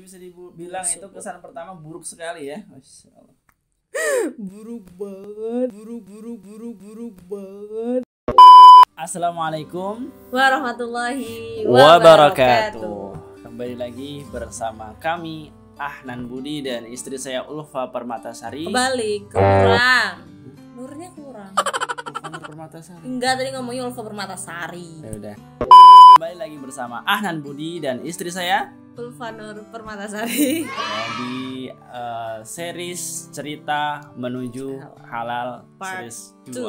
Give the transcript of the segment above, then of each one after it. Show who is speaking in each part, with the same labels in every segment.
Speaker 1: bisa dibilang itu kesan pertama buruk sekali ya. Masya Allah.
Speaker 2: Buruk banget, buruk banget.
Speaker 1: Assalamualaikum
Speaker 2: Warahmatullahi
Speaker 1: wabarakatuh. Kembali lagi bersama kami Ahnan Budi dan istri saya Ulfa Permatasari.
Speaker 2: Kembali kurang. Nurnya kurang.
Speaker 1: Ulfa Nur Permatasari.
Speaker 2: Enggak, tadi ngomongnya Ulfa Permatasari.
Speaker 1: Ya udah. Kembali lagi bersama Ahnan Budi dan istri saya
Speaker 2: Ulfa Nur Permatasari.
Speaker 1: di series cerita menuju halal
Speaker 2: Part
Speaker 1: series 2.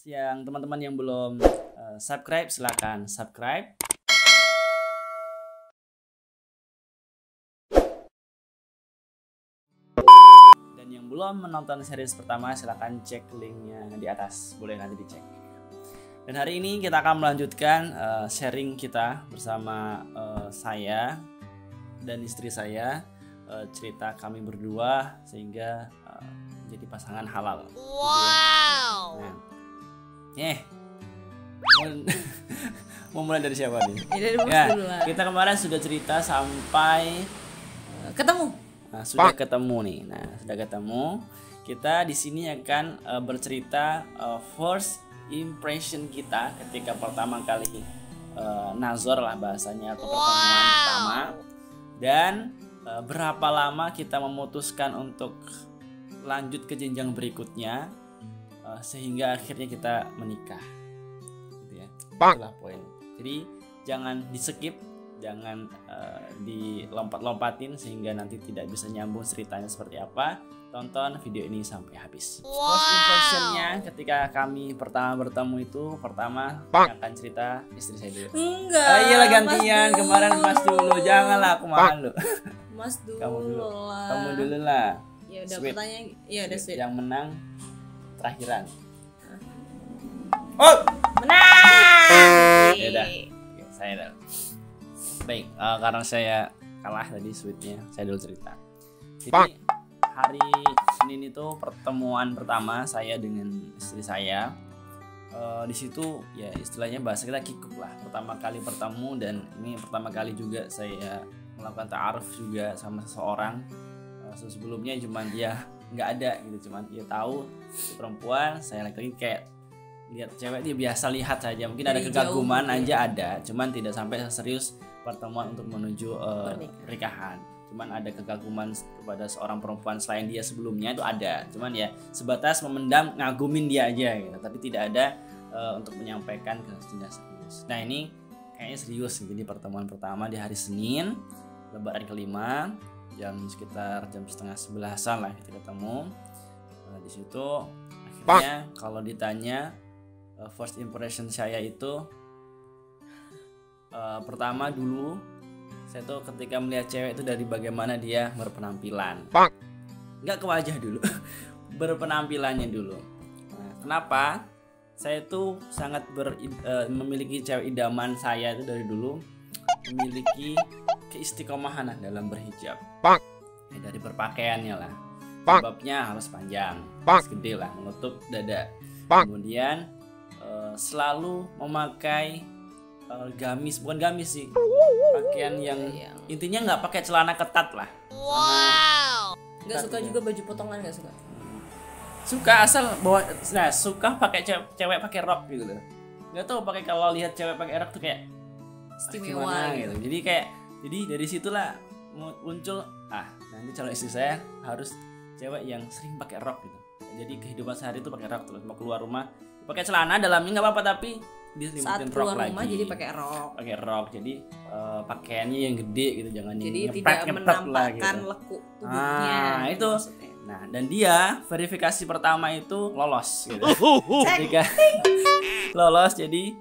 Speaker 1: Yang teman-teman yang belum subscribe, silakan subscribe. Dan yang belum menonton series pertama, silakan cek linknya di atas, boleh nanti dicek. Dan hari ini kita akan melanjutkan sharing kita bersama saya dan istri saya, cerita kami berdua sehingga menjadi pasangan halal. Wow. Nah, mau mulai dari siapa nih?
Speaker 2: Ya,
Speaker 1: kita kemarin sudah cerita sampai
Speaker 2: ketemu.
Speaker 1: Nah, sudah ketemu nih. Nah, sudah ketemu. Kita di sini akan bercerita first impression kita ketika pertama kali nazar lah bahasanya atau pertemuan pertama. Dan berapa lama kita memutuskan untuk lanjut ke jenjang berikutnya sehingga akhirnya kita menikah. Gitu ya. Itulah poin. Jadi jangan di-skip, jangan dilompat-lompatin sehingga nanti tidak bisa nyambung ceritanya seperti apa. Tonton video ini sampai habis. First impressionnya ketika kami pertama bertemu itu, pertama akan cerita istri saya dulu.
Speaker 2: Enggak.
Speaker 1: Iyalah gantian, kemarin Mas dulu. Janganlah aku malu.
Speaker 2: Mas dulu.
Speaker 1: Kamu dulu.
Speaker 2: Lah.
Speaker 1: Kamu dulu lah.
Speaker 2: Ya udah
Speaker 1: Sweet.
Speaker 2: pertanyaan. Ya udah sweet.
Speaker 1: Yang menang terakhiran. Oh,
Speaker 2: Menang.
Speaker 1: ya udah. Oke, saya dulu. Baik, karena saya kalah tadi sweetnya, saya dulu cerita. Jadi hari Senin itu pertemuan pertama saya dengan istri saya. Di situ ya istilahnya bahasa kita kikuk lah. Pertama kali bertemu dan ini pertama kali juga saya melakukan ta'aruf juga sama seseorang. Sebelumnya cuman dia nggak ada gitu, cuman dia tahu perempuan, saya lagi kayak lihat cewek dia biasa lihat saja, mungkin ada kekaguman aja ada, cuman tidak sampai serius pertemuan untuk menuju pernikahan. Cuman ada kekaguman kepada seorang perempuan selain dia sebelumnya itu ada, cuman ya sebatas memendam ngagumin dia aja gitu, tapi tidak ada untuk menyampaikan ke jenjang serius. Nah ini kayaknya serius, jadi pertemuan pertama di hari Senin Lebaran kelima sekitar jam 10:30 lah kita ketemu. Di situ akhirnya kalau ditanya first impression saya itu pertama dulu saya tuh ketika melihat cewek itu dari bagaimana dia berpenampilan, nggak ke wajah dulu. Berpenampilannya dulu. Nah, kenapa saya tuh sangat memiliki cewek idaman saya itu dari dulu, memiliki keistiqomahan dalam berhijab. Ya, dari berpakaiannya lah. Sebabnya harus panjang, harus gede lah, menutup dada. Kemudian selalu memakai gamis, bukan gamis sih, pakaian yang intinya nggak pakai celana ketat lah.
Speaker 2: Nggak suka juga baju potongan, nggak suka.
Speaker 1: Suka asal bawa, nah suka pakai cewek pakai rok gitu loh. Nggak tahu pakai, kalau lihat cewek pakai rok tuh kayak
Speaker 2: istimewa
Speaker 1: gitu. Jadi dari situlah muncul nanti calon istri saya harus cewek yang sering pakai rok gitu. Jadi kehidupan sehari itu pakai rok terus, mau keluar rumah pakai celana dalamnya nggak apa-apa tapi diselimutin rok lagi. Rumah
Speaker 2: jadi pakai rok.
Speaker 1: Pakai rok. Jadi pakaiannya yang gede gitu, jangan
Speaker 2: jadi
Speaker 1: yang
Speaker 2: tidak menampakkan
Speaker 1: lah, gitu.
Speaker 2: lekuk tubuhnya.
Speaker 1: Itu. Maksudnya. Nah, dan dia verifikasi pertama itu lolos gitu. Ketika lolos, jadi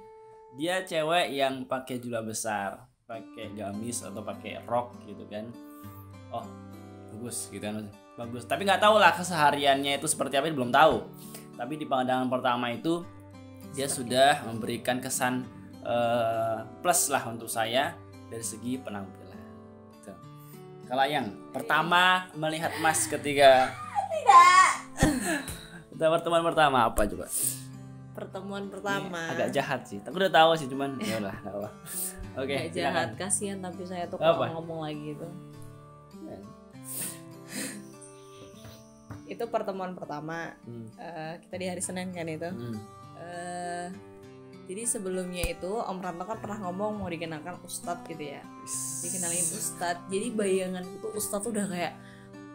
Speaker 1: dia cewek yang pakai jilbab besar, pakai gamis atau pakai rok gitu kan. Oh, bagus gitu kan. Bagus. Tapi nggak tahu lah kesehariannya itu seperti apa, belum tahu. Tapi di pandangan pertama itu dia sudah memberikan kesan plus lah untuk saya dari segi penampilan. Gitu. Kalau yang pertama melihat Mas ketika
Speaker 2: tidak
Speaker 1: Pertemuan pertama apa coba?
Speaker 2: Pertemuan pertama.
Speaker 1: Agak jahat sih. Aku udah tahu sih, cuman ya udah, enggak apa. Oke,
Speaker 2: Gak jahat, kasihan tapi saya tuh
Speaker 1: Apa?
Speaker 2: kalau ngomong lagi itu. Itu pertemuan pertama. Kita di hari Senin kan itu. Jadi sebelumnya itu Om Ranto kan pernah ngomong mau dikenalkan Ustadz gitu ya. Dikenalin Ustadz. Jadi bayanganku tuh Ustadz udah kayak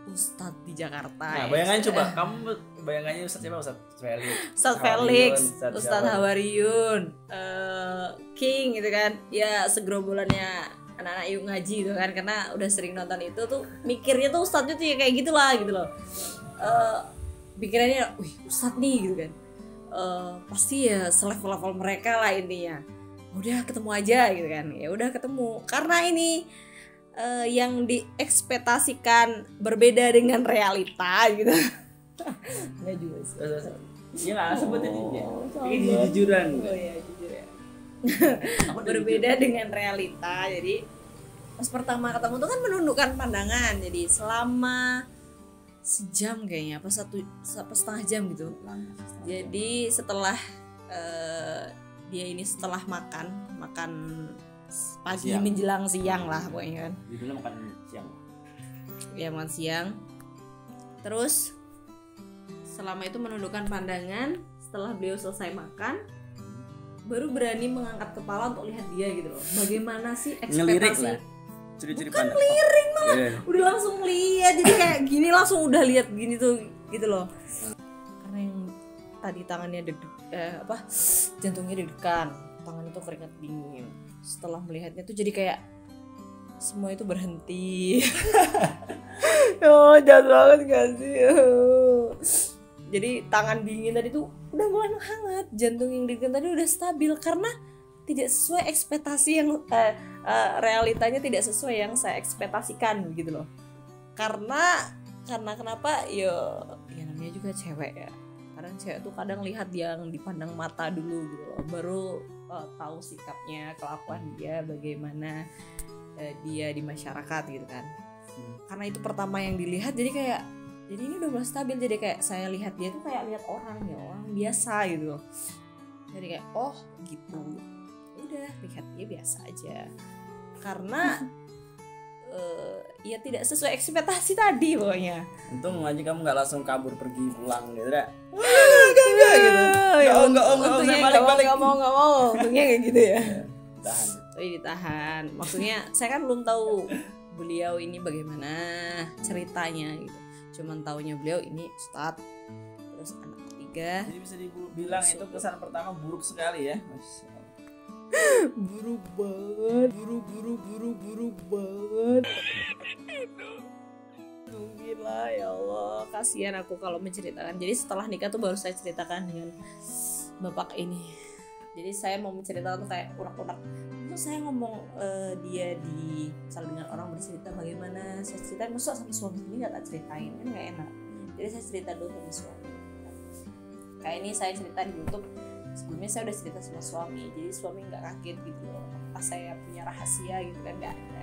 Speaker 2: Ustadz di Jakarta.
Speaker 1: Nah, bayangannya coba kamu bayangannya Ustadz siapa? Ustadz Felix.
Speaker 2: Ustadz Felix, Ustadz Hawariun, King gitu kan. Ya segerombolannya anak-anak yuk ngaji gitu kan, karena udah sering nonton itu tuh mikirnya tuh Ustadznya tuh ya kayak gitulah gitu loh. Pikirannya, wih Ustadz nih gitu kan. Pasti ya selevel-level mereka lah intinya. Udah ketemu aja gitu kan. Ya udah ketemu. Karena ini yang diekspektasikan berbeda dengan realita gitu. Nggak juga sih.
Speaker 1: Iya nggak sebutin aja. Ini jujuran.
Speaker 2: Oh iya jujur ya. Berbeda dengan realita. Jadi pas pertama ketemu tuh kan menundukkan pandangan. Jadi selama sejam kayaknya, apa setengah jam gitu. Jadi setelah dia ini setelah makan pagi menjelang siang lah pokoknya kan.
Speaker 1: Judulnya makan siang.
Speaker 2: Ya makan siang. Terus selama itu menundukkan pandangan. Setelah beliau selesai makan, baru berani mengangkat kepala untuk lihat dia gitu loh. Bagaimana sih ekspektasi?
Speaker 1: Ciri-ciri
Speaker 2: bukan ngelirik malah, udah langsung lihat. Jadi kayak gini langsung udah lihat gini tuh gitu loh. Karena yang tadi tangannya jantungnya deg-degan, tangannya tuh keringat dingin. Setelah melihatnya tuh jadi kayak semua itu berhenti. Oh jahat banget gak sih? Jadi tangan dingin tadi tuh udah mulai menghangat, jantung yang deg-degan tadi udah stabil karena tidak sesuai ekspektasi yang realitanya tidak sesuai yang saya ekspektasikan gitu loh. Karena kenapa? Ya namanya juga cewek ya. Kadang cewek tuh kadang lihat yang dipandang mata dulu gitu loh, baru tahu sikapnya, kelakuan dia bagaimana dia di masyarakat gitu kan. Karena itu pertama yang dilihat, jadi ini udah mulai stabil. Jadi kayak saya lihat dia tuh kayak lihat orang biasa gitu loh. Jadi kayak oh gitu, udah lihat dia biasa aja. Karena ya tidak sesuai ekspektasi tadi pokoknya.
Speaker 1: Untung aja kamu nggak langsung kabur pergi pulang gitu dah.
Speaker 2: Enggak gitu.
Speaker 1: Enggak
Speaker 2: mau. Untungnya kayak gitu ya.
Speaker 1: Tahan.
Speaker 2: Ditahan. Maksudnya saya kan belum tahu beliau ini bagaimana ceritanya gitu. Cuman taunya beliau ini Ustadz, terus anak ketiga.
Speaker 1: Jadi bisa dibilang itu kesan pertama buruk sekali ya.
Speaker 2: Buruk banget. Gila ya Allah, kasihan aku kalau menceritakan. Jadi setelah nikah tuh baru saya ceritakan dengan bapak ini. Jadi saya mau menceritakan tuh kayak urak-urak. Terus saya ngomong dia di misalnya dengan orang bercerita bagaimana saya ceritain, masa sama suami ini nggak tak ceritain kan nggak enak. Jadi saya cerita dulu sama suami. Kayak ini saya cerita di YouTube. Sebelumnya saya udah cerita sama suami, jadi suami nggak kaget gitu loh. Pas saya punya rahasia gitu kan nggak ada.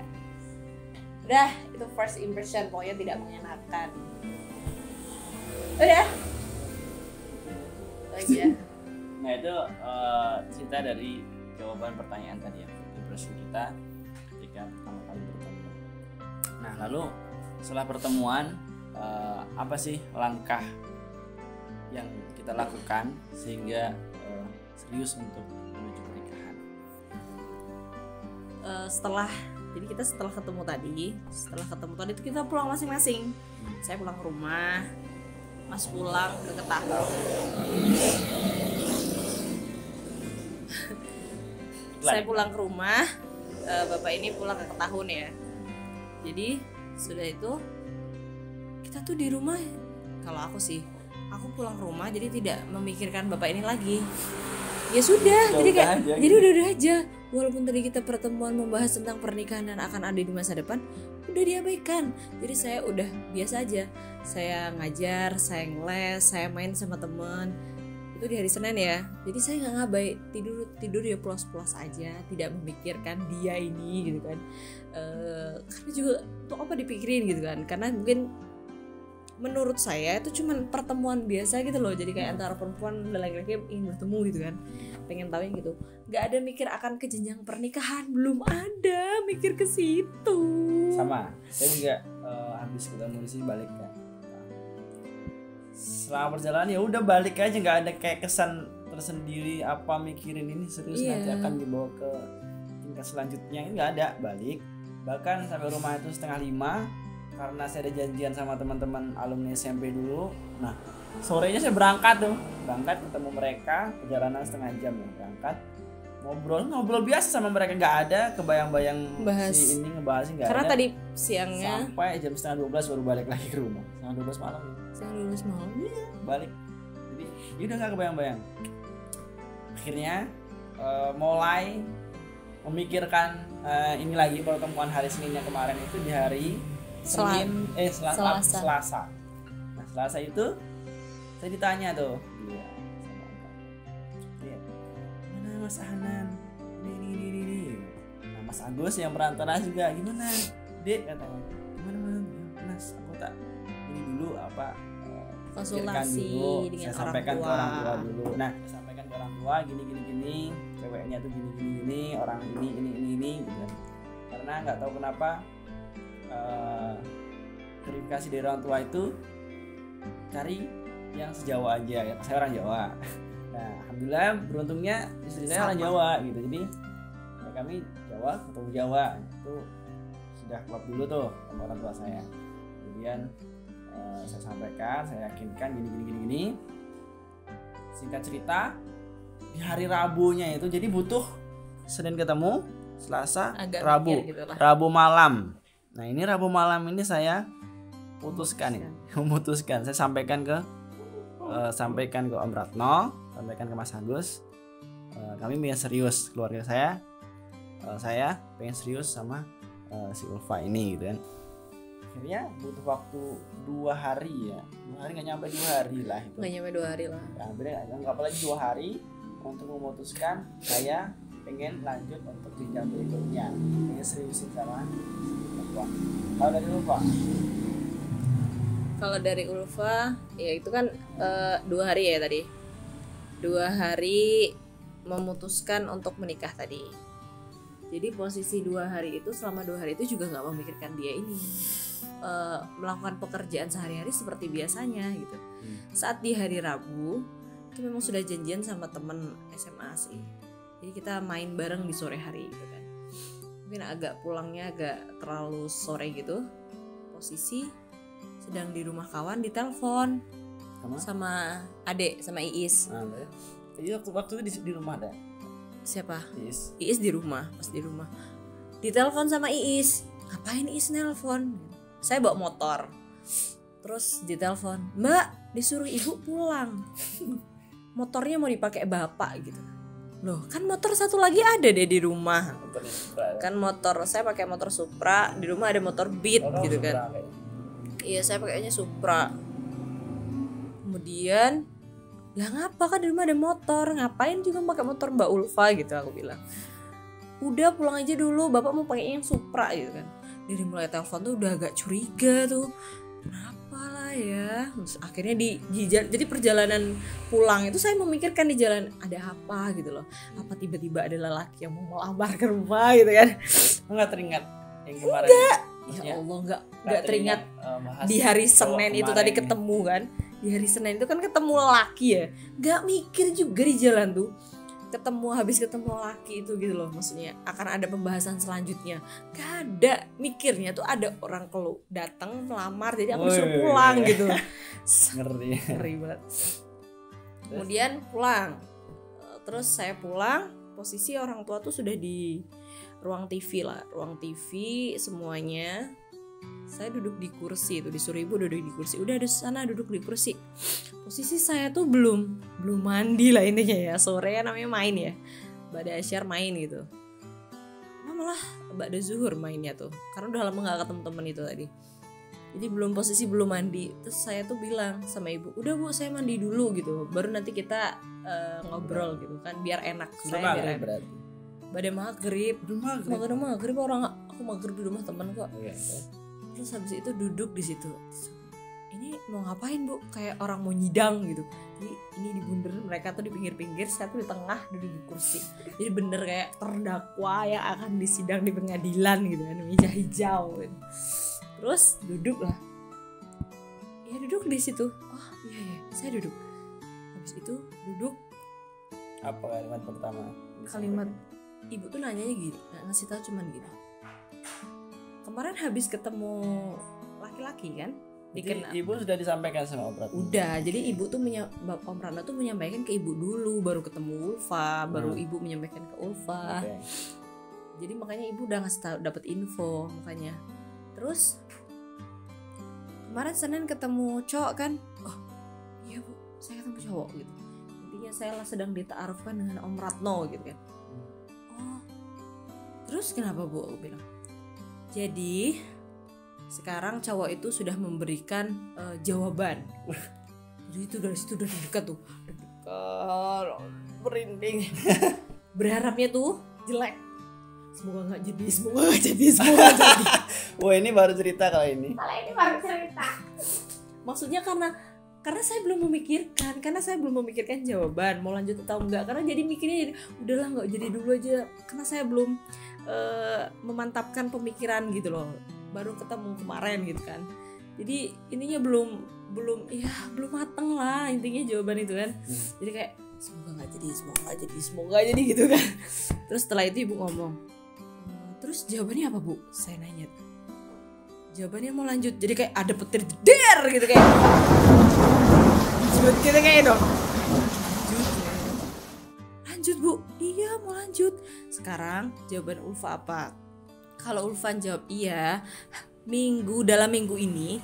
Speaker 2: Udah, itu first impression, pokoknya tidak mengenakan. Udah. Itu aja.
Speaker 1: Nah itu cerita dari jawaban pertanyaan tadi ya, impression kita ketika pertama kali bertemu. Nah lalu setelah pertemuan apa sih langkah yang kita lakukan sehingga serius untuk menuju pernikahan?
Speaker 2: Jadi kita setelah ketemu tadi itu kita pulang masing-masing. Saya pulang ke rumah, Mas pulang ke Ketahun. Saya pulang ke rumah, Bapak ini pulang ke Ketahun ya. Jadi sudah itu kita tuh di rumah, kalau aku pulang ke rumah jadi tidak memikirkan Bapak ini lagi. Ya sudah, jadi udah aja. Walaupun tadi kita pertemuan membahas tentang pernikahan dan akan ada di masa depan, udah diabaikan. Jadi saya udah biasa aja. Saya ngajar, saya ngeles, saya main sama teman. Itu di hari Senin ya. Jadi saya nggak ngabai, tidur ya pulas-pulas aja, tidak memikirkan dia ini gitu kan. Karena juga untuk apa dipikirin gitu kan? Karena mungkin menurut saya itu cuman pertemuan biasa gitu loh, jadi kayak antara perempuan dan laki-laki ingin bertemu gitu kan, pengen tahu yang gitu, nggak ada mikir akan ke jenjang pernikahan, belum ada mikir ke situ.
Speaker 1: Sama, saya juga habis ketemu di sini balik kan. Selama perjalanan ya udah balik aja, nggak ada kayak kesan tersendiri apa mikirin ini serius nanti akan dibawa ke tingkat selanjutnya, ini nggak ada, balik. Bahkan sampai rumah itu 4:30 karena saya ada janjian sama teman-teman alumni SMP dulu. Nah sorenya saya berangkat ketemu mereka, perjalanan setengah jam ya, berangkat ngobrol biasa sama mereka, nggak ada kebayang-bayang si ini ngebahas, nggak ada.
Speaker 2: Karena tadi siangnya
Speaker 1: sampai jam 11:30 baru balik lagi ke rumah, 11:30 malam ya.
Speaker 2: Setengah 12 malam
Speaker 1: Balik, jadi ya udah nggak kebayang-bayang. Akhirnya mulai memikirkan ini lagi, pertemuan hari Seninnya kemarin itu di hari Selasa. Nah Selasa itu saya ditanya tuh, mana Mas Hanan, ini. Nah Mas Agus yang perantara juga, gimana Dek katanya, gimana Mas, aku tak ini dulu apa
Speaker 2: konsultasi
Speaker 1: dulu,
Speaker 2: dengan
Speaker 1: saya sampaikan ke orang tua dulu. Nah saya sampaikan ke orang tua gini, ceweknya tuh gini, orang ini gitu kan. Karena nggak tahu kenapa verifikasi dari orang tua itu cari yang sejawa aja ya, saya orang Jawa. Nah alhamdulillah beruntungnya istri saya orang Jawa gitu, jadi ya kami Jawa ketemu Jawa itu sudah klop dulu tuh sama orang tua saya. Kemudian saya sampaikan, saya yakinkan gini. Singkat cerita di hari Rabunya itu, jadi butuh Senin ketemu, Selasa,
Speaker 2: agak
Speaker 1: Rabu,
Speaker 2: gitu lah.
Speaker 1: Rabu malam. Nah ini Rabu malam ini saya memutuskan. Saya sampaikan ke Om Ratno, sampaikan ke Mas Agus. Kami pengen serius, keluarga saya pengen serius sama si Ulfa ini gitu kan. Akhirnya butuh waktu 2 hari ya, 2 hari nggak nyampe 2 hari lah itu.
Speaker 2: Nggak nyampe 2 hari lah.
Speaker 1: Nggak apalagi 2 hari untuk memutuskan saya pengen lanjut untuk jenjang berikutnya, pengen seriusin sama perempuan. Kalau dari Ulfa?
Speaker 2: Kalau dari Ulfa ya itu kan 2 hari ya tadi, 2 hari memutuskan untuk menikah tadi. Jadi posisi 2 hari itu, selama 2 hari itu juga nggak memikirkan dia ini melakukan pekerjaan sehari-hari seperti biasanya gitu. Saat di hari Rabu itu memang sudah janjian sama temen SMA sih, jadi kita main bareng di sore hari gitu kan. Mungkin pulangnya agak terlalu sore gitu. Posisi sedang di rumah kawan, ditelepon sama Ade, sama Iis.
Speaker 1: Iya waktu itu di rumah ada.
Speaker 2: Siapa?
Speaker 1: Iis
Speaker 2: di rumah, pas di rumah. Ditelepon sama Iis. Ngapain Iis nelpon? Saya bawa motor. Terus ditelepon, "Mbak, disuruh ibu pulang. Motornya mau dipakai bapak gitu." Loh, kan motor satu lagi ada deh di rumah. Kan motor saya pakai motor Supra, di rumah ada motor Beat gitu kan. Iya, saya pakainya Supra. Kemudian, lah ngapa, kan di rumah ada motor, ngapain juga pakai motor Mbak Ulfa gitu, aku bilang. Udah pulang aja dulu, bapak mau pakai yang Supra gitu kan. Dari mulai telepon tuh udah agak curiga tuh, kenapa lah ya. Terus akhirnya jadi perjalanan pulang itu saya memikirkan di jalan ada apa gitu loh, apa tiba-tiba ada lelaki yang mau melamar ke rumah gitu kan.
Speaker 1: Nggak teringat yang kemarin?
Speaker 2: Enggak, ya Allah nggak teringat. Di hari Senin itu tadi ketemu kan, di hari Senin itu kan ketemu lelaki ya, nggak mikir juga di jalan tuh habis ketemu laki itu gitu loh, maksudnya akan ada pembahasan selanjutnya, gak ada mikirnya tuh ada orang datang melamar jadi aku disuruh pulang gitu. Ngeri banget. Kemudian pulang, terus saya pulang, posisi orang tua tuh sudah di ruang TV semuanya. Saya duduk di kursi itu, disuruh ibu duduk di kursi, udah di sana duduk di kursi. Posisi saya tuh belum mandi lah intinya ya, sore ya namanya main ya, Ba'da Asyar main gitu. Malah Ba'da Zuhur mainnya tuh, karena udah lama gak ketemu temen itu tadi. Jadi posisi belum mandi. Terus saya tuh bilang sama ibu, udah Bu saya mandi dulu gitu, baru nanti kita ngobrol gitu kan, biar enak. Saya biar
Speaker 1: berarti
Speaker 2: Ba'da maghrib orang aku maghrib di rumah temen kok. Terus habis itu duduk di situ. Ini ini mau ngapain bu, kayak orang mau nyidang gitu. Jadi ini di bundar, mereka tuh di pinggir-pinggir, saya tuh di tengah duduk di kursi. Jadi bener kayak terdakwa yang akan disidang di pengadilan gitu kan, meja hijau gitu. Terus duduk lah, ya duduk di situ. Oh iya saya duduk. Habis itu duduk.
Speaker 1: Apa kalimat pertama?
Speaker 2: Kalimat ibu tuh nanyanya gini, ngasih tahu cuman gini, kemarin habis ketemu laki-laki kan,
Speaker 1: jadi ibu sudah disampaikan sama Om Ratno?
Speaker 2: Udah, jadi ibu tuh Om Ratno tuh menyampaikan ke ibu dulu, baru ketemu Ulfa, baru ibu menyampaikan ke Ulfa.
Speaker 1: Okay.
Speaker 2: Jadi makanya ibu udah ngasih tahu, dapat info makanya. Terus kemarin Senin ketemu cowok kan, oh iya bu, saya ketemu cowok gitu. Intinya saya sedang dita'arufkan dengan Om Ratno gitu kan. Oh, terus kenapa bu? Aku bilang, jadi sekarang cowok itu sudah memberikan jawaban. Jadi itu dari situ udah dekat tuh, merinding. Berharapnya tuh jelek. Semoga nggak jadi.
Speaker 1: Wah ini baru cerita kalau ini.
Speaker 2: Maksudnya karena saya belum memikirkan jawaban mau lanjut atau enggak, karena jadi mikirnya jadi udahlah nggak jadi dulu aja, karena saya belum memantapkan pemikiran gitu loh, baru ketemu kemarin gitu kan. Jadi intinya belum mateng lah intinya jawaban itu kan. Jadi kayak semoga nggak jadi gitu kan. Terus setelah itu ibu ngomong, terus jawabannya apa bu? Saya nanya. Jawabannya mau lanjut. Jadi kayak ada petir jeder gitu kayak. Lanjut gitu kayak dong. Lanjut bu. Iya mau lanjut. Sekarang jawaban Ulfa apa? Kalau Ulfa jawab iya, dalam minggu ini,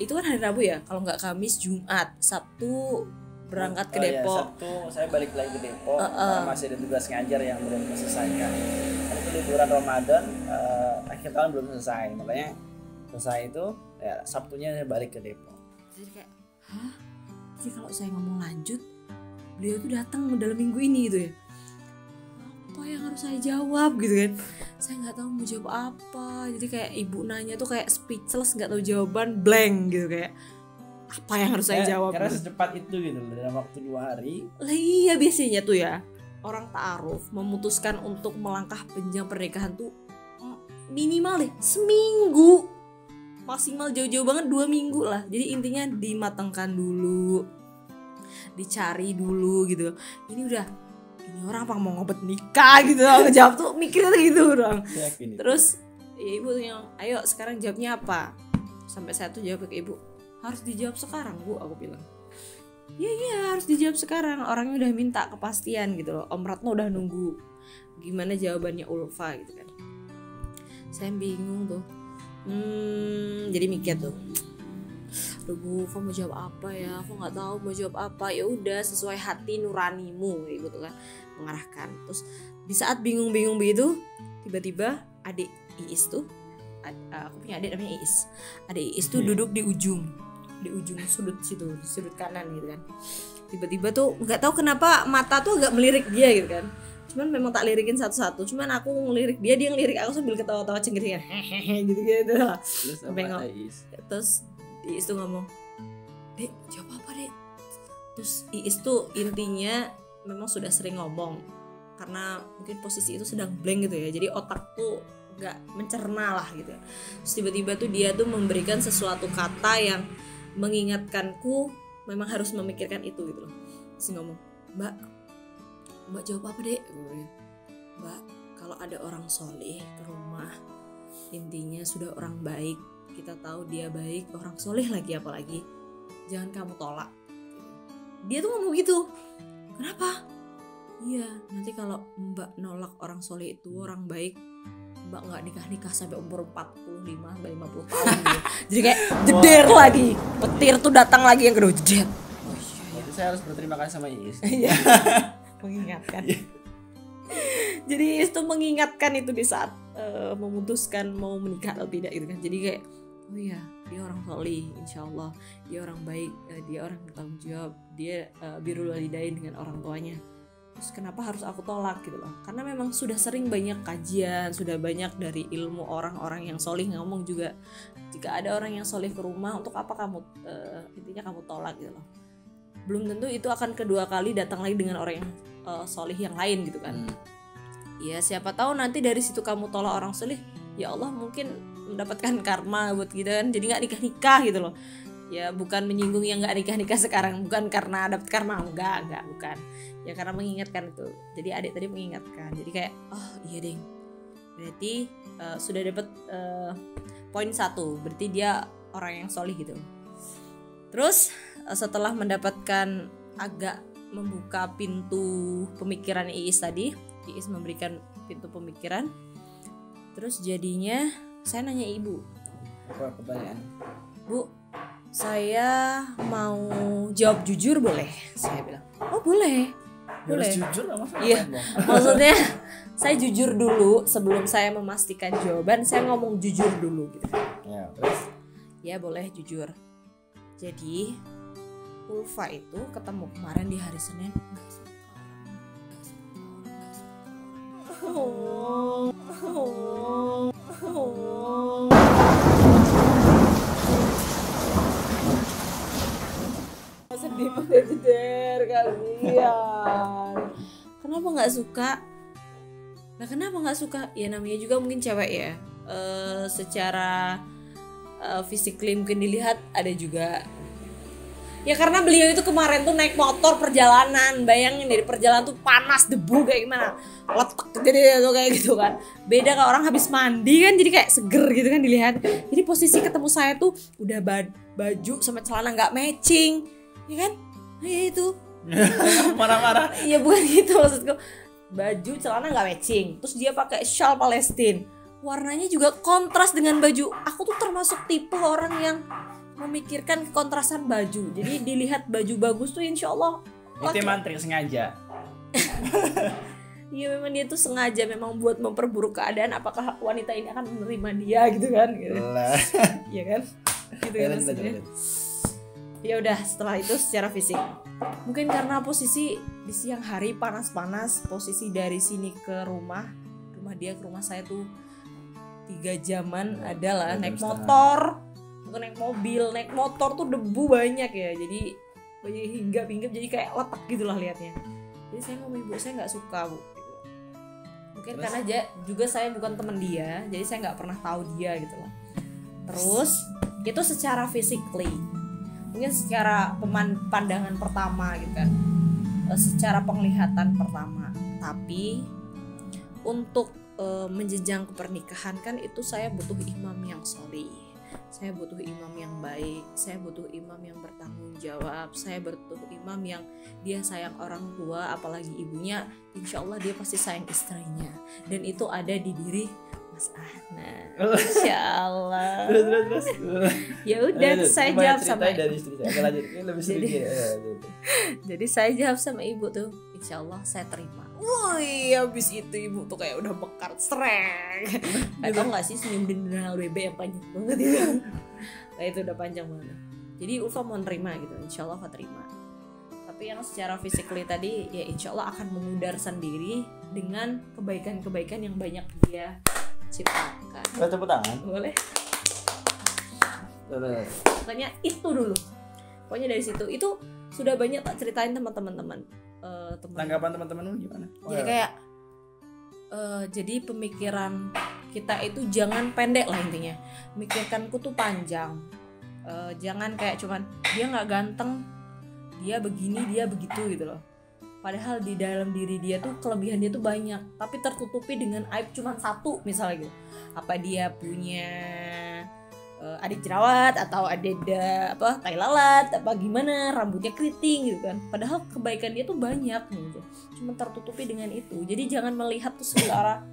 Speaker 2: itu kan hari Rabu ya, kalau nggak Kamis, Jumat, Sabtu berangkat ke Depok.
Speaker 1: Sabtu saya balik lagi ke Depok, masih ada tugas ngajar yang belum selesaikan. Karena itu liburan Ramadan, akhir tahun belum selesai, makanya selesai itu ya Sabtunya saya balik ke Depok.
Speaker 2: Jadi kayak, hah? Jadi kalau saya ngomong lanjut, beliau tuh datang dalam minggu ini gitu ya. Apa yang harus saya jawab gitu kan? Saya nggak tahu mau jawab apa. Jadi kayak ibu nanya tuh kayak speechless, nggak tahu jawaban, blank gitu kayak. Apa yang harus saya jawab?
Speaker 1: Karena secepat itu gitu dalam waktu 2 hari.
Speaker 2: Lah iya biasanya tuh ya orang ta'aruf memutuskan untuk melangkah jenjang pernikahan tuh minimal deh seminggu, maksimal jauh-jauh banget 2 minggu lah. Jadi intinya dimatangkan dulu, dicari dulu gitu. Ini orang apa mau ngobet nikah gitu loh, jawab tuh mikirnya gitu dong. Terus ya ibu yang ayo sekarang jawabnya apa? Sampai saya tuh jawab ke ibu, harus dijawab sekarang bu, aku bilang. Iya harus dijawab sekarang, orangnya udah minta kepastian gitu loh. Om Ratno udah nunggu gimana jawabannya Ulfa gitu kan. Saya bingung tuh. Jadi mikir tuh, aduh bu, Ulfa mau jawab apa ya? Aku nggak tahu mau jawab apa. Ya udah sesuai hati nuranimu gitu kan, mengarahkan. Terus di saat bingung-bingung begitu, tiba-tiba adik Iis tuh, aku punya adik namanya Iis. Adik Iis tuh duduk di ujung sudut situ, di sudut kanan gitu kan. Tiba-tiba tuh nggak tahu kenapa mata tuh agak melirik dia gitu kan. Cuman memang tak lirikin satu-satu. Cuman aku ngelirik dia ngelirik aku sambil ketawa-tawa cengir-cengir gitu. Terus Iis tuh ngomong, "Dek, jawab apa, Dek?" Terus Iis tuh intinya memang sudah sering ngomong karena mungkin posisi itu sedang blank gitu ya. Jadi otak tuh nggak mencerna lah gitu. Terus tiba-tiba tuh dia tuh memberikan sesuatu kata yang mengingatkanku memang harus memikirkan itu gitu loh. Terus ngomong, Mbak jawab apa dek? Mbak, kalau ada orang soleh ke rumah, intinya sudah orang baik, kita tahu dia baik, orang soleh lagi apalagi, jangan kamu tolak. Dia tuh ngomong gitu. Kenapa? Iya, nanti kalau Mbak nolak orang soleh itu, orang baik, Mbak nggak nikah sampai umur 45 sampai 50 tahun gitu. Jadi kayak jeder lagi, petir tuh datang lagi yang kedua, jeder.
Speaker 1: Oh iya. Saya harus berterima kasih sama Iis.
Speaker 2: Iya. Mengingatkan. Jadi Iis tuh mengingatkan itu di saat memutuskan mau menikah atau tidak gitu kan. Jadi kayak, oh iya, dia orang soleh, insyaallah dia orang baik, dia orang bertanggung jawab, dia birrul walidain dengan orang tuanya. Terus kenapa harus aku tolak gitu loh? Karena memang sudah sering banyak kajian, sudah banyak dari ilmu orang-orang yang solih ngomong juga, jika ada orang yang solih ke rumah, untuk apa kamu intinya kamu tolak gitu loh. Belum tentu itu akan kedua kali datang lagi dengan orang yang solih yang lain gitu kan. Ya siapa tahu nanti dari situ kamu tolak orang solih, ya Allah mungkin mendapatkan karma buat kita kan, jadi nggak nikah gitu loh. Ya bukan menyinggung yang nggak nikah sekarang, bukan karena dapat karma, enggak, bukan. Ya karena mengingatkan itu. Jadi adik tadi mengingatkan. Jadi kayak oh iya deh. Berarti sudah dapat poin 1. Berarti dia orang yang solih gitu. Terus setelah mendapatkan agak membuka pintu pemikiran Iis tadi, Iis memberikan pintu pemikiran. Terus jadinya saya nanya ibu.
Speaker 1: Apa pertanyaan?
Speaker 2: Bu, saya mau jawab jujur boleh? Saya bilang, oh boleh. Boleh.
Speaker 1: Jujur nggak masalah.
Speaker 2: Iya, maksudnya saya jujur dulu sebelum saya memastikan jawaban, saya ngomong jujur dulu gitu.
Speaker 1: Ya, terus?
Speaker 2: Ya boleh jujur. Jadi Ulfa itu ketemu kemarin di hari Senin. Sedih jeder kalian. Kenapa nggak suka? Nah kenapa nggak suka? Ya namanya juga mungkin cewek ya. Secara physically mungkin dilihat ada juga. Ya karena beliau itu kemarin tuh naik motor perjalanan, bayangin dari perjalanan tuh panas, debu kayak gimana, letek jadi tuh kayak gitu kan. Beda kalau orang habis mandi kan jadi kayak seger gitu kan dilihat. Jadi posisi ketemu saya tuh udah baju sama celana nggak matching, ya kan? Nah, ya itu.
Speaker 1: Marah-marah.
Speaker 2: Iya bukan gitu maksudku. Baju celana nggak matching, terus dia pakai shawl Palestine, warnanya juga kontras dengan baju. Aku tuh termasuk tipe orang yang memikirkan kontrasan baju. Jadi dilihat baju bagus tuh insya Allah.
Speaker 1: Itu mantri sengaja.
Speaker 2: Iya memang dia tuh sengaja memang buat memperburuk keadaan. Apakah wanita ini akan menerima dia gitu kan? Gitu. Iya kan? Gitu kan maksudnya. Ya udah setelah itu secara fisik. Mungkin karena posisi di siang hari panas-panas, posisi dari sini ke rumah dia ke rumah saya tuh 3 jaman adalah naik motor. Bukan naik mobil, naik motor tuh debu banyak ya, jadi banyak hinggap-hinggap jadi kayak letak gitulah liatnya. Jadi saya ngomong ibu saya nggak suka bu, gitu. Mungkin terus? Karena juga saya bukan teman dia, jadi saya nggak pernah tahu dia gitu loh. Terus itu secara physically, mungkin secara pandangan pertama gitu kan, secara penglihatan pertama. Tapi untuk menjenjang ke pernikahan kan itu saya butuh imam yang solih. Saya butuh imam yang baik, saya butuh imam yang bertanggung jawab, saya butuh imam yang dia sayang orang tua, apalagi ibunya, insya Allah dia pasti sayang istrinya, dan itu ada di diri Mas Ahna, insya Allah.
Speaker 1: Terus.
Speaker 2: Ya udah, saya jawab sama
Speaker 1: dari istri saya. Lanjut, lebih sedikit.
Speaker 2: Jadi saya jawab sama ibu tuh, insya Allah saya terima. Wih, habis itu ibu tuh kayak udah bekar streng. Tau gak sih senyum dendal bebek yang panjang banget itu. Nah itu udah panjang banget. Jadi Ulfa mau nerima gitu, insya Allah Ulfa terima. Tapi yang secara physically tadi ya insya Allah akan mengudar sendiri dengan kebaikan-kebaikan yang banyak dia ciptakan.
Speaker 1: Kita tepuk tangan.
Speaker 2: Boleh?
Speaker 1: Terus.
Speaker 2: Pokoknya itu dulu. Pokoknya dari situ itu sudah banyak tak ceritain sama teman-teman.
Speaker 1: Tanggapan teman-teman gimana?
Speaker 2: Jadi kayak jadi pemikiran kita itu jangan pendek lah intinya. Mikirkanku tuh panjang. Jangan kayak cuman dia nggak ganteng, dia begini, dia begitu gitu loh. Padahal di dalam diri dia tuh kelebihan dia tuh banyak, tapi tertutupi dengan aib cuman satu misalnya gitu. Apa dia punya adik jerawat atau ada tai lalat apa gimana, rambutnya keriting gitu kan. Padahal kebaikan dia tuh banyak gitu. Cuma tertutupi dengan itu. Jadi jangan melihat tuh secara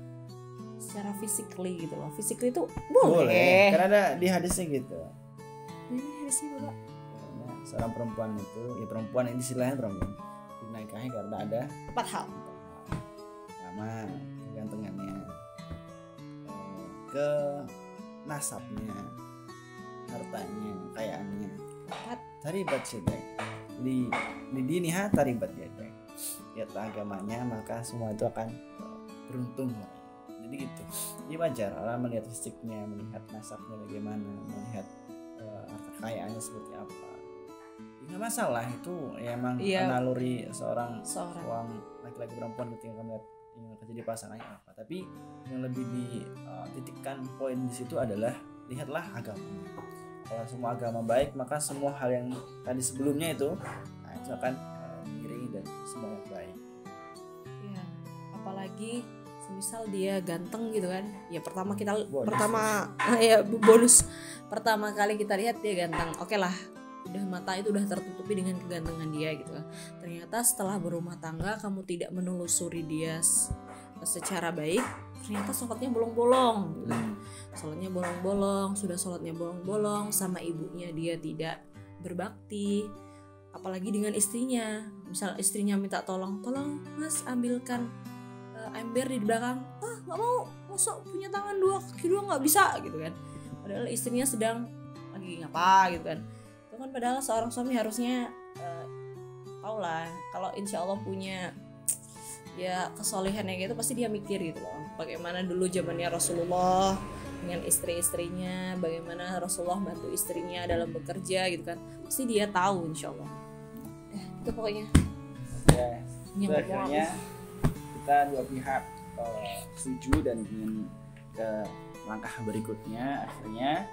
Speaker 2: physically gitu loh. Physically itu boleh.
Speaker 1: Karena ada di hadisnya gitu.
Speaker 2: Ini hadisnya Bapak.
Speaker 1: Seorang perempuan itu, ya perempuan ini istilahnya perempuan dinikahi karena ada
Speaker 2: 4 hal.
Speaker 1: Pertama, kegantengannya, ke nasabnya, hartanya, kekayaannya. Taribat syetek di diniha taribat yadek. lihatlah agamanya, maka semua itu akan beruntung. Jadi gitu. Jadi wajar orang melihat fisiknya, melihat nasabnya bagaimana, melihat harta kekayaannya seperti apa. Nggak masalah, itu ya emang naluri seorang laki-laki perempuan ketika melihat yang terjadi pasangannya apa. Tapi yang lebih dititikkan poin di situ adalah lihatlah agamanya. Kalau semua agama baik, maka semua hal yang tadi sebelumnya itu akan mengiringi dan semuanya baik.
Speaker 2: Ya, apalagi misal dia ganteng gitu kan, ya pertama bonus pertama kali kita lihat dia ganteng, oke lah, udah mata itu udah tertutupi dengan kegantengan dia gitu kan. Ternyata setelah berumah tangga kamu tidak menelusuri dia secara baik, ternyata sholatnya bolong-bolong gitu. Sholatnya bolong-bolong, sudah sholatnya bolong-bolong, sama ibunya dia tidak berbakti, apalagi dengan istrinya. Misal istrinya minta tolong mas ambilkan ember di belakang, nggak mau, masuk punya tangan dua kaki dua nggak bisa gitu kan, padahal istrinya sedang lagi ngapa gitu kan. Itu kan padahal seorang suami harusnya tau lah, kalau insya Allah punya ya kesolehan yang gitu, pasti dia mikir gitu loh, bagaimana dulu zamannya Rasulullah dengan istri-istrinya, bagaimana Rasulullah bantu istrinya dalam bekerja gitu kan, pasti dia tahu insya Allah. Itu pokoknya
Speaker 1: ya, akhirnya kita dua pihak setuju dan ingin ke langkah berikutnya. Akhirnya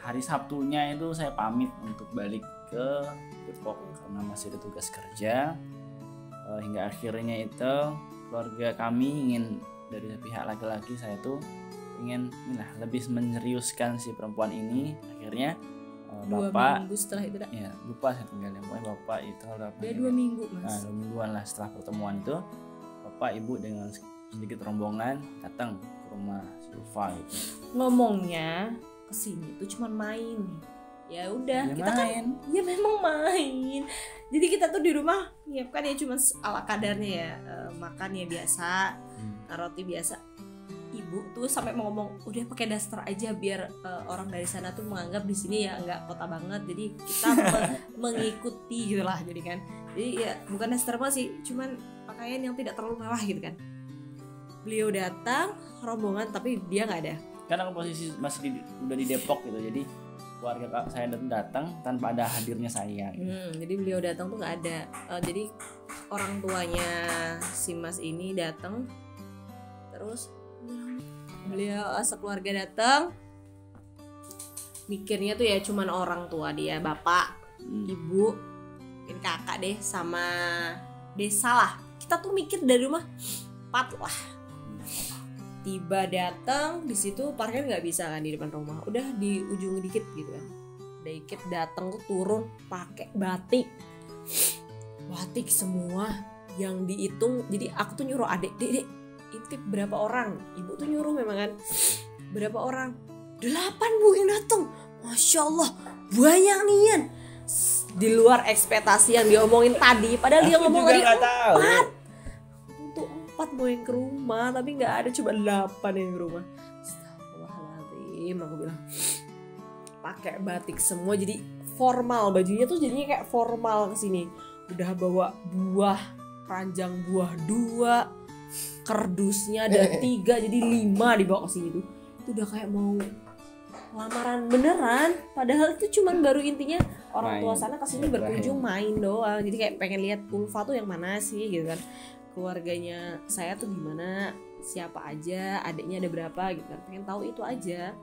Speaker 1: hari Sabtunya itu saya pamit untuk balik ke Depok karena masih ada tugas kerja. Hingga akhirnya itu keluarga kami ingin, dari pihak laki-laki saya tuh ingin lebih menseriuskan si perempuan ini. Akhirnya bapak
Speaker 2: 2 minggu setelah itu
Speaker 1: ya lupa saya tinggalnya, pokoknya bapak itu
Speaker 2: udah 2 minggu mas.
Speaker 1: 2 mingguan lah setelah pertemuan itu, bapak ibu dengan sedikit rombongan datang ke rumah si Ulfa gitu.
Speaker 2: Ngomongnya kesini tuh cuman main, ya udah kita main. Kan ya memang main, jadi kita tuh di rumah nyiapkan ya cuma ala kadarnya ya, makan ya biasa, roti biasa. Ibu tuh sampai mau ngomong udah pakai daster aja biar orang dari sana tuh menganggap di sini ya nggak kota banget, jadi kita mengikuti gitu lah, jadi kan jadi ya bukan daster mah sih, cuman pakaian yang tidak terlalu mewah gitu kan. Beliau datang rombongan tapi dia nggak ada
Speaker 1: karena posisi masih udah di Depok gitu, jadi keluarga saya datang tanpa ada hadirnya saya gitu.
Speaker 2: Jadi beliau datang tuh nggak ada, jadi orang tuanya si mas ini datang, terus beliau sekeluarga datang, mikirnya tuh ya cuman orang tua dia, bapak, ibu, mungkin kakak deh sama desa lah. Kita tuh mikir dari rumah 4 lah. Tiba datang di situ parkir nggak bisa kan di depan rumah, udah di ujung dikit gitu kan. Dikit datang tuh turun pakai batik semua yang dihitung. Jadi aku tuh nyuruh adik, dek intip berapa orang, ibu tuh nyuruh memang kan berapa orang, 8 bu yang datang, masya Allah banyak nian, di luar ekspektasi yang diomongin tadi. Padahal dia ngomong tadi 4 mau yang ke rumah, tapi nggak ada, cuma 8 yang ke rumah. Astagfirullahaladzim, aku bilang pakai batik semua, jadi formal, bajunya tuh jadinya kayak formal kesini. Udah bawa buah, keranjang buah 2, kardusnya ada 3, jadi 5 dibawa ke sini tuh. Itu udah kayak mau lamaran beneran, padahal itu cuman baru intinya orang tua sana kesini berkunjung main doang. Jadi kayak pengen lihat Ulfa tuh yang mana sih gitu kan, keluarganya saya tuh gimana, siapa aja, adiknya ada berapa gitu kan, pengen tahu itu aja.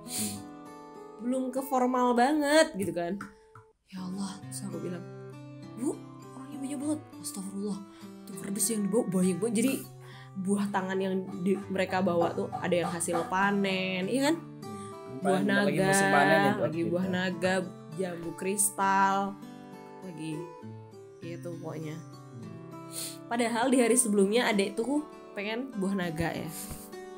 Speaker 2: Belum ke formal banget gitu kan. Ya Allah, terus aku bilang, bu orangnya banyak banget, astagfirullah, tuh kardus yang dibawa banyak banget. Jadi buah tangan yang mereka bawa tuh ada yang hasil panen, iya kan, buah naga, lagi buah naga, jambu kristal, lagi gitu pokoknya. Padahal di hari sebelumnya adek tuh pengen buah naga ya,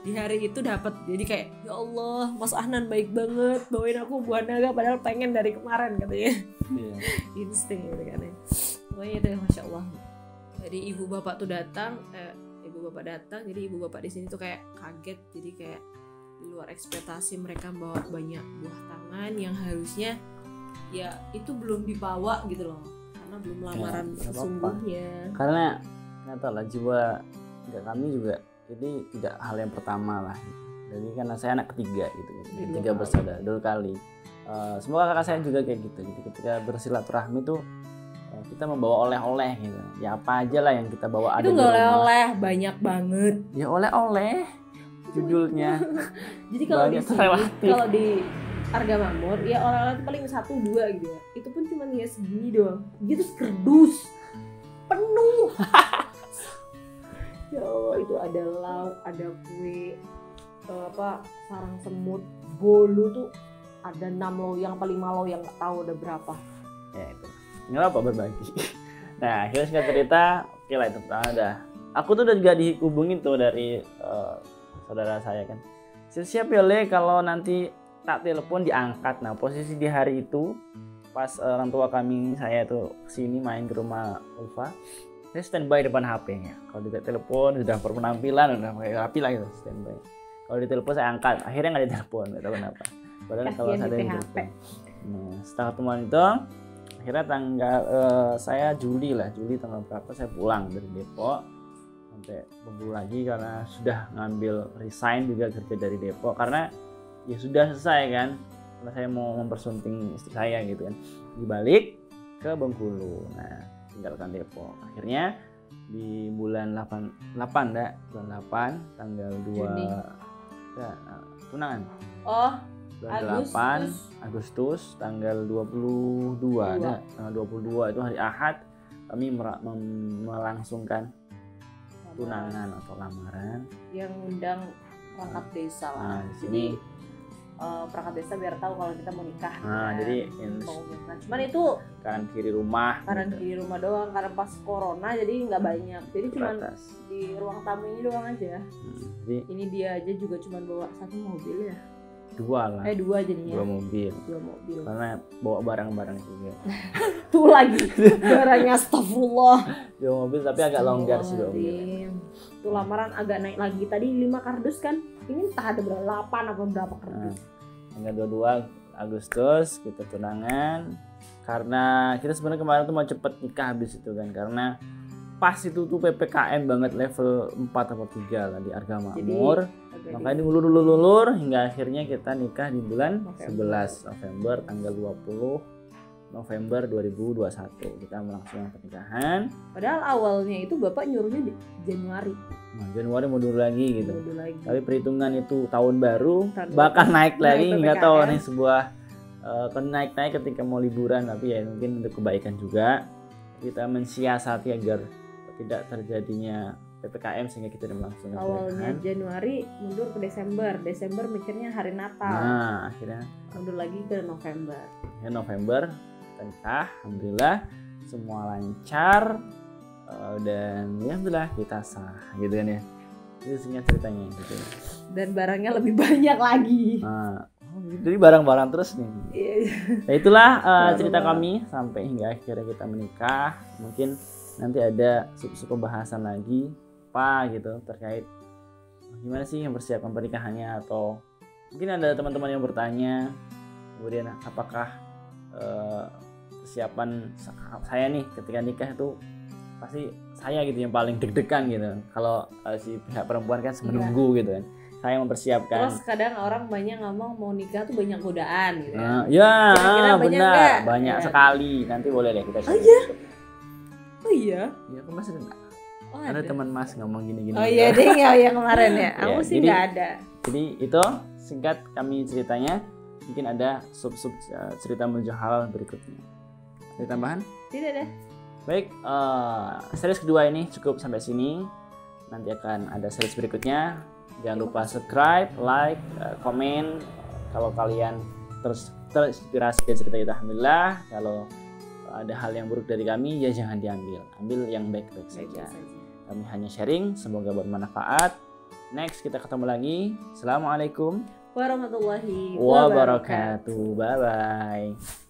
Speaker 2: di hari itu dapat. Jadi kayak ya Allah, Mas Ahnan baik banget bawain aku buah naga, padahal pengen dari kemarin katanya. Insting gitu kan ya. Pokoknya itu masya Allah. Jadi ibu bapak datang, jadi ibu bapak di sini tuh kayak kaget, jadi kayak di luar ekspektasi. Mereka bawa banyak buah tangan yang harusnya ya itu belum dibawa gitu loh, karena belum lamaran sesungguhnya.
Speaker 1: Karena nggak tahu lah, jiwa nggak kami juga ini tidak hal yang pertama lah. Jadi karena saya anak ketiga gitu, ketiga bersaudara, 2 kali. Semoga kakak saya juga kayak gitu. Jadi ketika bersilaturahmi tuh kita membawa oleh-oleh gitu. Ya apa aja lah yang kita bawa ada
Speaker 2: Itu
Speaker 1: di
Speaker 2: nggak
Speaker 1: rumah.
Speaker 2: oleh-oleh, banyak banget.
Speaker 1: Ya oleh-oleh judulnya.
Speaker 2: Jadi kalau di
Speaker 1: Banyak
Speaker 2: sini,
Speaker 1: relatif.
Speaker 2: kalau di Harga Makmur, ya oleh-oleh itu paling 1-2 gitu ya. Itu pun cuma ya segini doang. Gitu kerdus penuh. Ya Allah, itu ada lauk, ada kue, sarang semut, bolu tuh ada 6 loyang, paling 5 loyang, nggak tahu ada berapa.
Speaker 1: Ya itu nggak apa berbagi. Nah akhirnya singkat cerita, oke lah itu ada. Aku tuh udah juga dihubungin tuh dari saudara saya kan, siap ya Le kalau nanti tak telepon diangkat. Nah posisi di hari itu pas orang tua saya tuh kesini main ke rumah Ulfa, saya standby depan HP-nya. Kalau tidak telepon sudah penampilan udah kayak rapi lah gitu, standby. Kalau ditelepon saya angkat, akhirnya nggak ditelepon, nggak tahu kenapa. Padahal kalau saya ada yang telepon. Nah setelah temuan itu akhirnya tanggal saya Juli tanggal berapa saya pulang dari Depok sampai bengkulu lagi karena sudah ngambil resign juga kerja dari Depok karena ya sudah selesai kan, karena saya mau mempersunting istri saya gitu kan, dibalik ke Bengkulu. Nah tinggalkan Depok. Akhirnya di bulan 8 tanggal 2 ya, tunangan.
Speaker 2: Oh,
Speaker 1: bulan 8 Agustus tanggal 22 ada tanggal 22 itu hari Ahad kami melangsungkan tunangan atau lamaran
Speaker 2: yang undang perangkat desa lah.
Speaker 1: Nah,
Speaker 2: jadi perangkat desa biar tahu kalau kita mau nikah.
Speaker 1: Nah, jadi
Speaker 2: cuman itu
Speaker 1: kanan kiri rumah
Speaker 2: kiri rumah doang karena pas corona jadi nggak banyak. Jadi cuman di ruang tamu ini doang aja.
Speaker 1: Jadi
Speaker 2: ini dia aja juga cuman bawa 1 mobil ya.
Speaker 1: 2 lah.
Speaker 2: 2 jadinya.
Speaker 1: 2 mobil. Karena bawa barang-barang juga.
Speaker 2: Tuh lagi barangnya astagfirullah.
Speaker 1: 2 mobil tapi agak longgar sih 2 mobil.
Speaker 2: Tuh lamaran agak naik lagi. Tadi 5 kardus kan. Ini entah ada berapa 8 apa berapa kardus.
Speaker 1: Tanggal 22 Agustus kita tunangan. Karena kita sebenarnya kemarin tuh mau cepet nikah habis itu kan, karena pas itu tuh PPKM banget level 4 atau 3 lah di Harga Makmur. Makanya diulur hingga akhirnya kita nikah di bulan 11 November tanggal 20 November 2021 kita melangsungkan pernikahan.
Speaker 2: Padahal awalnya itu Bapak nyuruhnya di Januari.
Speaker 1: Nah, Januari mundur lagi gitu. Tapi perhitungan itu tahun baru bakal naik lagi, nggak tahu nih sebuah naik ketika mau liburan, tapi ya mungkin untuk kebaikan juga kita mensiasati agar tidak terjadinya PPKM sehingga kita melangsungkan
Speaker 2: awalnya Januari mundur ke Desember mikirnya hari Natal.
Speaker 1: Nah akhirnya
Speaker 2: mundur lagi ke November.
Speaker 1: Ya November nikah, alhamdulillah semua lancar dan ya alhamdulillah kita sah gitu kan ya. Itu singkat ceritanya gitu.
Speaker 2: Dan barangnya lebih banyak lagi.
Speaker 1: Nah, jadi barang-barang terus nih. Nah, itulah cerita kami sampai hingga akhirnya kita menikah. Mungkin nanti ada sub pembahasan lagi apa gitu terkait gimana sih yang mempersiapkan pernikahannya, atau mungkin ada teman-teman yang bertanya kemudian apakah persiapan saya nih ketika nikah itu pasti saya gitu yang paling deg-degan gitu. Kalau si pihak perempuan kan menunggu gitu kan. Saya mempersiapkan.
Speaker 2: Terus kadang orang banyak ngomong mau nikah tuh banyak godaan gitu.
Speaker 1: Ya,
Speaker 2: benar,
Speaker 1: banyak sekali. Nanti boleh deh kita share.
Speaker 2: Oh iya?
Speaker 1: Iya, kan Mas ada.
Speaker 2: Oh,
Speaker 1: ada teman Mas ngomong gini-gini.
Speaker 2: Oh iya deh, yang kemarin ya. Aku sih nggak ada.
Speaker 1: Jadi itu singkat kami ceritanya. Mungkin ada sub cerita menuju halal berikutnya. Ada tambahan?
Speaker 2: Tidak deh.
Speaker 1: Baik, series kedua ini cukup sampai sini. Nanti akan ada series berikutnya. Jangan lupa subscribe, like, komen. Kalau kalian terinspirasi dari cerita kita, alhamdulillah. Kalau ada hal yang buruk dari kami, ya jangan diambil. Ambil yang baik-baik saja. Kami hanya sharing, semoga bermanfaat. Next kita ketemu lagi. Assalamualaikum
Speaker 2: warahmatullahi
Speaker 1: wabarakatuh. Bye-bye.